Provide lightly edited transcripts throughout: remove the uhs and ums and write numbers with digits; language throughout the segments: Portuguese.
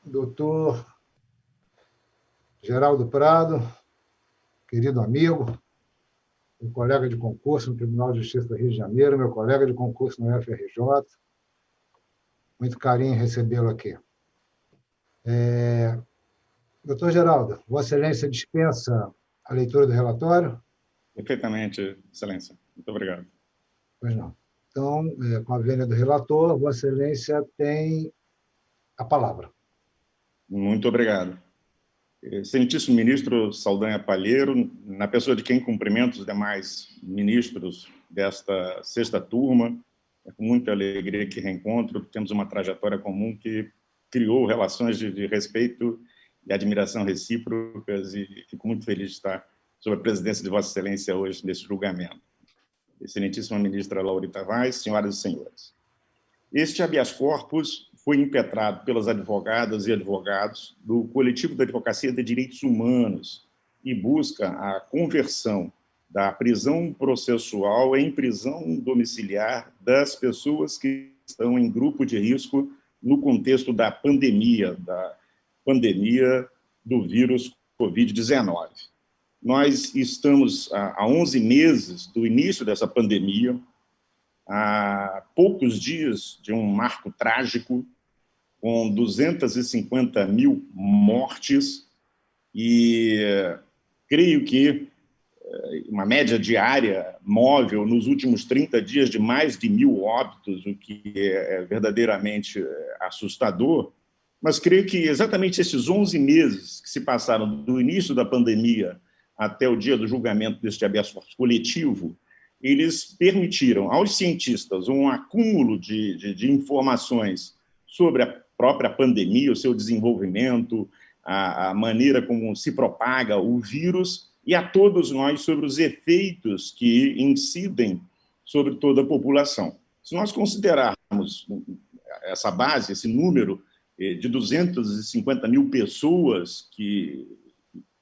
doutor Geraldo Prado, querido amigo, meu colega de concurso no Tribunal de Justiça do Rio de Janeiro, meu colega de concurso no UFRJ. Muito carinho em recebê-lo aqui. Doutor Geraldo, Vossa Excelência dispensa a leitura do relatório? Perfeitamente, Excelência. Muito obrigado. Pois não. Então, com a vênia do relator, Vossa Excelência tem a palavra. Muito obrigado. Excelentíssimo ministro Saldanha Palheiro, na pessoa de quem cumprimento os demais ministros desta sexta turma, é com muita alegria que reencontro, temos uma trajetória comum que criou relações de respeito e admiração recíprocas e fico muito feliz de estar sob a presidência de Vossa Excelência hoje nesse julgamento. Excelentíssima ministra Laurita Vaz, senhoras e senhores. Este habeas corpus foi impetrado pelas advogadas e advogados do Coletivo da Advocacia de Direitos Humanos e busca a conversão da prisão processual em prisão domiciliar das pessoas que estão em grupo de risco no contexto da pandemia do vírus Covid-19. Nós estamos há 11 meses do início dessa pandemia, há poucos dias de um marco trágico, com 250 mil mortes, e creio que uma média diária móvel nos últimos 30 dias de mais de 1.000 óbitos, o que é verdadeiramente assustador, mas creio que exatamente esses 11 meses que se passaram do início da pandemia até o dia do julgamento deste habeas corpus coletivo, eles permitiram aos cientistas um acúmulo de informações sobre a própria pandemia, o seu desenvolvimento, a maneira como se propaga o vírus, e a todos nós sobre os efeitos que incidem sobre toda a população. Se nós considerarmos essa base, esse número de 250 mil pessoas que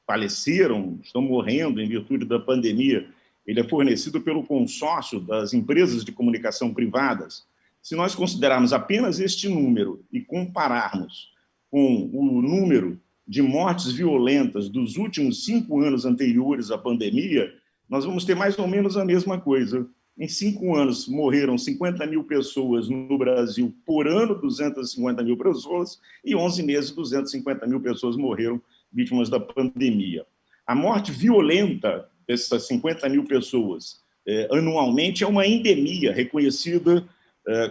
faleceram, estão morrendo em virtude da pandemia, ele é fornecido pelo consórcio das empresas de comunicação privadas. Se nós considerarmos apenas este número e compararmos com o número de mortes violentas dos últimos 5 anos anteriores à pandemia, nós vamos ter mais ou menos a mesma coisa. Em 5 anos morreram 50 mil pessoas no Brasil por ano, 250 mil pessoas, e 11 meses, 250 mil pessoas morreram vítimas da pandemia. A morte violenta dessas 50 mil pessoas anualmente é uma endemia reconhecida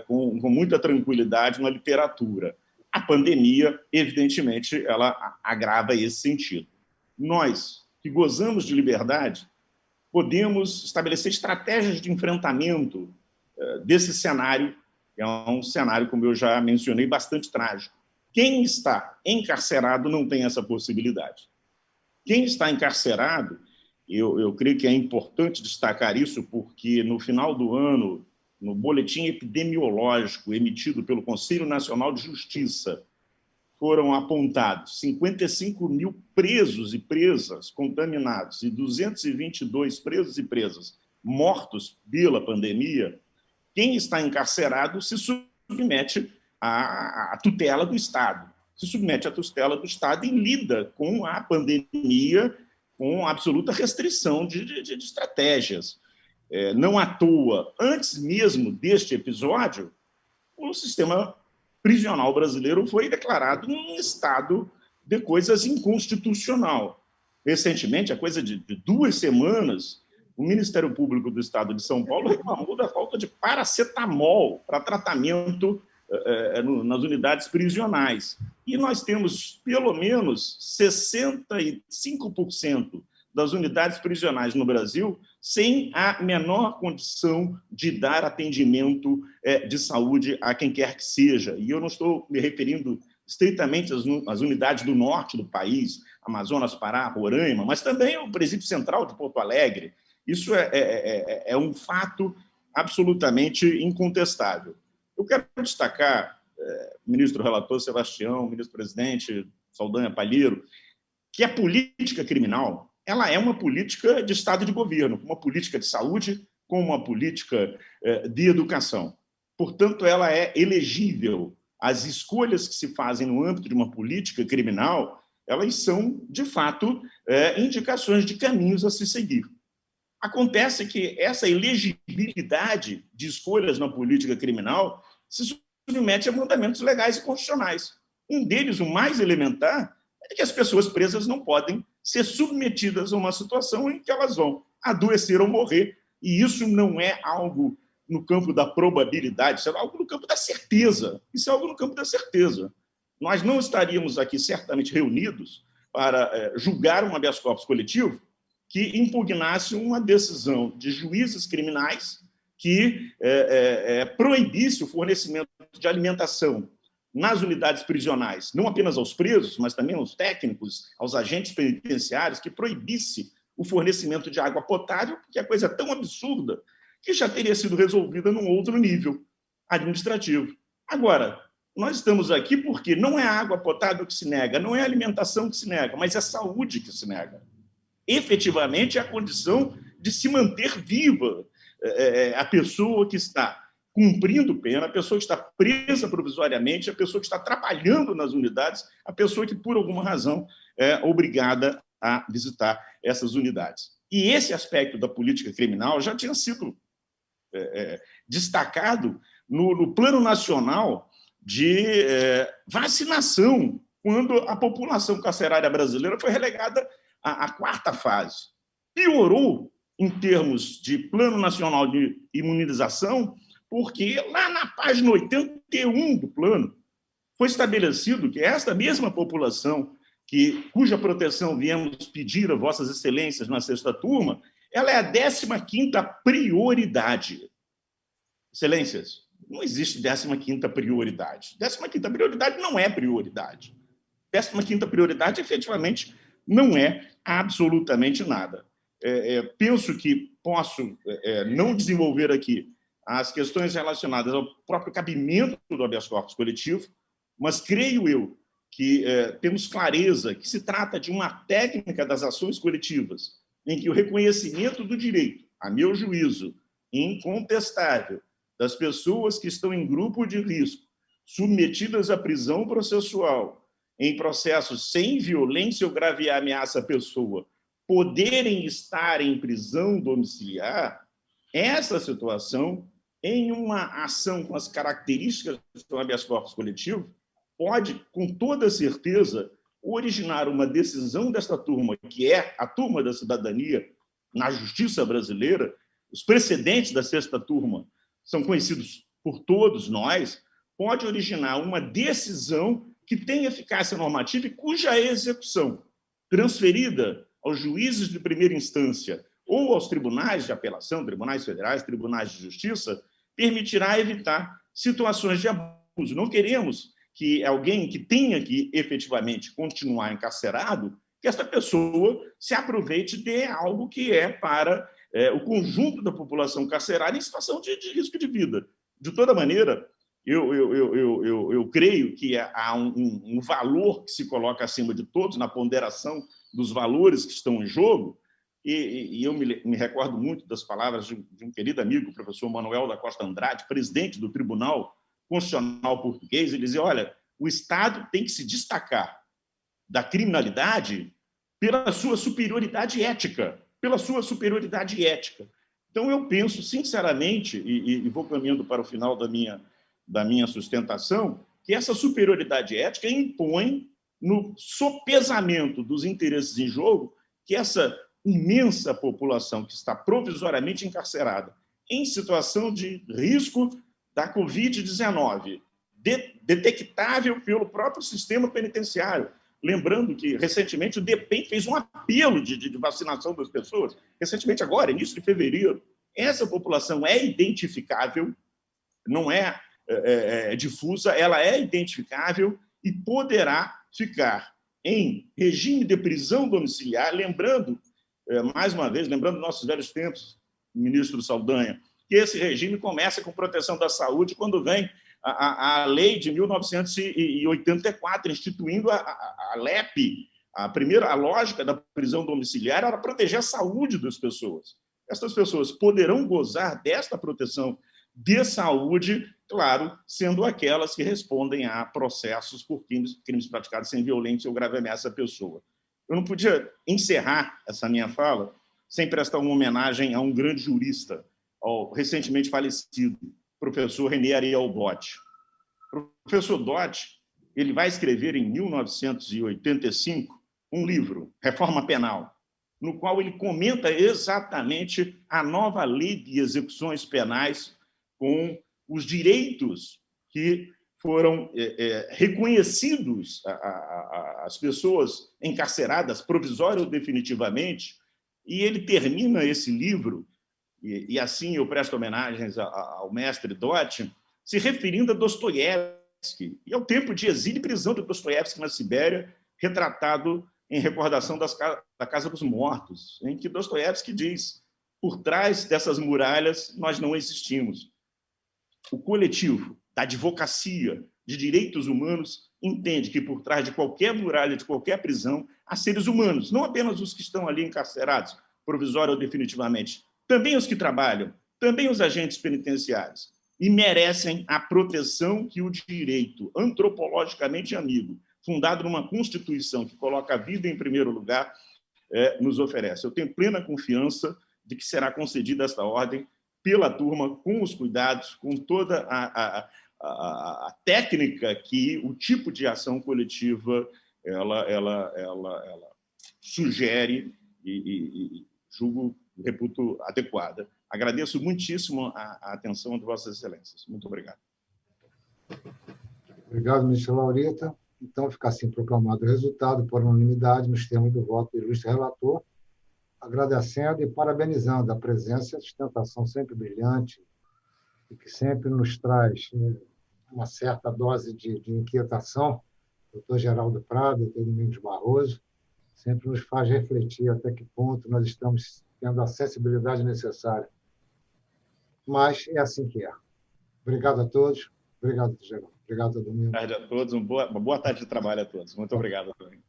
com muita tranquilidade na literatura. A pandemia, evidentemente, ela agrava esse sentido. Nós, que gozamos de liberdade, podemos estabelecer estratégias de enfrentamento desse cenário, que é um cenário, como eu já mencionei, bastante trágico. Quem está encarcerado não tem essa possibilidade. Quem está encarcerado, eu creio que é importante destacar isso, porque no final do ano, no boletim epidemiológico emitido pelo Conselho Nacional de Justiça, foram apontados 55 mil presos e presas contaminados e 222 presos e presas mortos pela pandemia. Quem está encarcerado se submete à tutela do Estado. Se submete à tutela do Estado e lida com a pandemia com absoluta restrição de estratégias. Não à toa, antes mesmo deste episódio, o sistema prisional brasileiro foi declarado um estado de coisas inconstitucional. Recentemente, há coisa de 2 semanas, o Ministério Público do Estado de São Paulo reclamou da falta de paracetamol para tratamento nas unidades prisionais. E nós temos, pelo menos, 65% das unidades prisionais no Brasil sem a menor condição de dar atendimento de saúde a quem quer que seja. E eu não estou me referindo estritamente às unidades do norte do país, Amazonas, Pará, Roraima, mas também ao Presídio Central de Porto Alegre. Isso é um fato absolutamente incontestável. Eu quero destacar, ministro relator Sebastião, ministro-presidente Saldanha Palheiro, que a política criminal ela é uma política de Estado de governo, uma política de saúde, com uma política de educação. Portanto, ela é elegível as escolhas que se fazem no âmbito de uma política criminal, elas são, de fato, indicações de caminhos a se seguir. Acontece que essa elegibilidade de escolhas na política criminal se submete a mandamentos legais e constitucionais. Um deles, o mais elementar, é que as pessoas presas não podem ser submetidas a uma situação em que elas vão adoecer ou morrer. E isso não é algo no campo da probabilidade, isso é algo no campo da certeza. Isso é algo no campo da certeza. Nós não estaríamos aqui certamente reunidos para julgar um habeas corpus coletivo que impugnasse uma decisão de juízes criminais que proibisse o fornecimento de alimentação nas unidades prisionais, não apenas aos presos, mas também aos técnicos, aos agentes penitenciários, que proibisse o fornecimento de água potável, porque é coisa tão absurda que já teria sido resolvida num outro nível administrativo. Agora, nós estamos aqui porque não é a água potável que se nega, não é a alimentação que se nega, mas é a saúde que se nega. Efetivamente, é a condição de se manter viva a pessoa que está cumprindo pena, a pessoa que está presa provisoriamente, a pessoa que está trabalhando nas unidades, a pessoa que, por alguma razão, é obrigada a visitar essas unidades. E esse aspecto da política criminal já tinha sido destacado no Plano Nacional de vacinação, quando a população carcerária brasileira foi relegada à quarta fase. Piorou em termos de Plano Nacional de Imunização, porque lá na página 81 do plano foi estabelecido que esta mesma população cuja proteção viemos pedir a vossas excelências na sexta turma, ela é a 15ª prioridade. Excelências, não existe 15ª prioridade. 15ª prioridade não é prioridade. 15ª prioridade, efetivamente, não é absolutamente nada. Penso que posso não desenvolver aqui as questões relacionadas ao próprio cabimento do habeas corpus coletivo, mas creio eu que temos clareza que se trata de uma técnica das ações coletivas, em que o reconhecimento do direito, a meu juízo, incontestável, das pessoas que estão em grupo de risco, submetidas à prisão processual, em processos sem violência ou grave ameaça à pessoa, poderem estar em prisão domiciliar, essa situação, em uma ação com as características do habeas corpus coletivo, pode, com toda certeza, originar uma decisão desta turma, que é a turma da cidadania na justiça brasileira. Os precedentes da sexta turma são conhecidos por todos nós, pode originar uma decisão que tem eficácia normativa e cuja execução, transferida aos juízes de primeira instância ou aos tribunais de apelação, tribunais federais, tribunais de justiça, permitirá evitar situações de abuso. Não queremos que alguém que tenha que efetivamente continuar encarcerado, que essa pessoa se aproveite de algo que é para o conjunto da população carcerária em situação de risco de vida. De toda maneira, eu creio que há um valor que se coloca acima de todos na ponderação dos valores que estão em jogo, e eu me recordo muito das palavras de um querido amigo, o professor Manuel da Costa Andrade, presidente do Tribunal Constitucional Português. Ele dizia: olha, o Estado tem que se destacar da criminalidade pela sua superioridade ética, Então, eu penso, sinceramente, e vou caminhando para o final da minha sustentação, que essa superioridade ética impõe, no sopesamento dos interesses em jogo, que essa imensa população que está provisoriamente encarcerada em situação de risco da Covid-19, detectável pelo próprio sistema penitenciário. Lembrando que, recentemente, o DEPEN fez um apelo de vacinação das pessoas, recentemente agora, início de fevereiro. Essa população é identificável, não é difusa, ela é identificável e poderá ficar em regime de prisão domiciliar, lembrando, mais uma vez, lembrando nossos velhos tempos, ministro Saldanha, que esse regime começa com proteção da saúde quando vem a lei de 1984, instituindo a LEP. A lógica da prisão domiciliar era proteger a saúde das pessoas. Essas pessoas poderão gozar desta proteção de saúde claro, sendo aquelas que respondem a processos por crimes praticados sem violência ou grave ameaça à pessoa. Eu não podia encerrar essa minha fala sem prestar uma homenagem a um grande jurista, ao recentemente falecido professor René Ariel Dott. O professor Dott, ele vai escrever em 1985 um livro, Reforma Penal, no qual ele comenta exatamente a nova lei de execuções penais com os direitos que foram reconhecidos às pessoas encarceradas, provisória ou definitivamente, e ele termina esse livro, e assim eu presto homenagens ao mestre Dott, se referindo a Dostoiévski, e ao tempo de exílio e prisão de Dostoiévski na Sibéria, retratado em recordação da Casa dos Mortos, em que Dostoiévski diz: por trás dessas muralhas nós não existimos. O coletivo da advocacia de direitos humanos entende que por trás de qualquer muralha, de qualquer prisão, há seres humanos, não apenas os que estão ali encarcerados, provisório ou definitivamente, também os que trabalham, também os agentes penitenciários, e merecem a proteção que o direito antropologicamente amigo, fundado numa Constituição que coloca a vida em primeiro lugar, nos oferece. Eu tenho plena confiança de que será concedida esta ordem pela turma, com os cuidados, com toda a técnica que o tipo de ação coletiva ela sugere e julgo, reputo adequada. Agradeço muitíssimo a atenção de Vossas Excelências. Muito obrigado. Obrigado, ministro Laurita. Então, fica assim proclamado o resultado por unanimidade nos termos do voto do ilustre relator, agradecendo e parabenizando a presença e a sustentação sempre brilhante e que sempre nos traz uma certa dose de inquietação, doutor Geraldo Prado, doutor Domingos Barroso, sempre nos faz refletir até que ponto nós estamos tendo a sensibilidade necessária. Mas é assim que é. Obrigado a todos. Obrigado, Geraldo. Obrigado, Domingos. Boa tarde a todos. Uma boa tarde de trabalho a todos. Muito obrigado também.